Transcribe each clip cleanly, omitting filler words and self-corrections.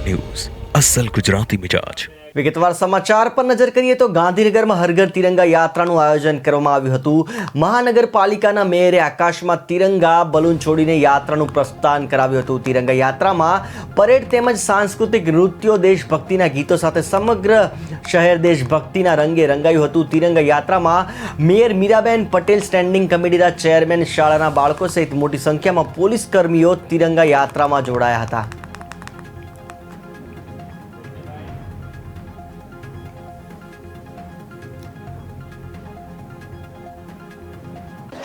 News असल गुजराती मिजाज। વિગતવાર સમાચાર પર નજર કરીએ તો ગાંધીનગરમાં હર ઘર તિરંગા યાત્રાનું આયોજન કરવામાં આવ્યું હતું। મહાનગરપાલિકાના મેયરે આકાશમાં તિરંગા બલૂન છોડીને યાત્રાનું પ્રસ્થાન કરાવ્યું હતું। તિરંગા યાત્રામાં પરેડ તેમજ સાંસ્કૃતિક નૃત્યો, દેશભક્તિના ગીતો સાથે સમગ્ર શહેર દેશભક્તિના રંગે રંગાયું હતું। તિરંગા યાત્રામાં મેયર મીરાબેન પટેલ, સ્ટેન્ડિંગ કમિટીના ચેરમેન, શાળાના બાળકો સહિત મોટી સંખ્યામાં પોલીસ કર્મીઓ તિરંગા યાત્રામાં જોડાયા હતા।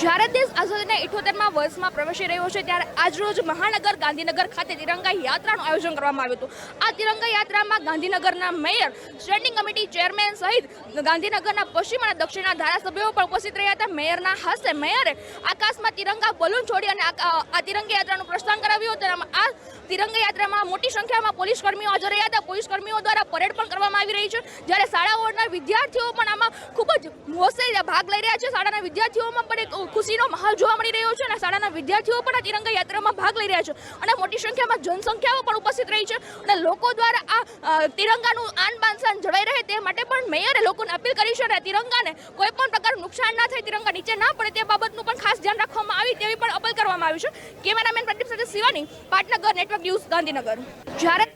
જ્યારે દેશ આઝાદીના 78મા વર્ષમાં પ્રવેશી રહ્યો છે ત્યારે આજરોજ મહાનગર ગાંધીનગર ખાતે તિરંગા યાત્રાનું આયોજન કરવામાં આવ્યું હતું। આ તિરંગા યાત્રામાં ગાંધીનગરના મેયર, સ્ટેન્ડિંગ કમિટી ચેરમેન સહિત ગાંધીનગરના પશ્ચિમ અને દક્ષિણના ધારાસભ્યો પણ ઉપસ્થિત રહ્યા હતા। મેયરના હસ્તે મેયરે આકાશમાં તિરંગા બલૂન છોડી અને આ તિરંગા યાત્રાનું પ્રસ્થાન કરાવ્યું હતું। આ તિરંગા યાત્રામાં મોટી સંખ્યામાં પોલીસ કર્મીઓ હાજર રહ્યા હતા। પોલીસ કર્મીઓ દ્વારા પરેડ પણ કરવામાં આવી રહી છે, જ્યારે શાળાઓના વિદ્યાર્થીઓ પણ આમાં ખૂબ જ હોંશે ભાગ લઈ રહ્યા છે। શાળાના વિદ્યાર્થીઓમાં પણ એક ખુશીનો માહોલ જોવા મળી રહ્યો છે અને શાળાના વિદ્યાર્થીઓ પણ આ તિરંગા યાત્રામાં ભાગ લઈ રહ્યા છે અને મોટી સંખ્યામાં જનસંખ્યાઓ પણ ઉપસ્થિત રહી છે અને લોકો દ્વારા આ તિરંગાનું આન બાન શાન જળવાઈ રહે તે માટે પણ મેયરે લોકોને અપીલ કરી છે અને તિરંગાને કોઈ પણ પ્રકારનું નુકસાન ના થાય, તિરંગા નીચે ના પડે તે બાબતનું પણ ખાસ ધ્યાન રાખવામાં આવી તેવી પણ અપીલ કરવામાં આવી છે। કેમેરામેન પ્રદીપ સાથે શિવાની, પાટનગર નેટવર્ક ન્યૂઝ, ગાંધીનગર। જ્યારે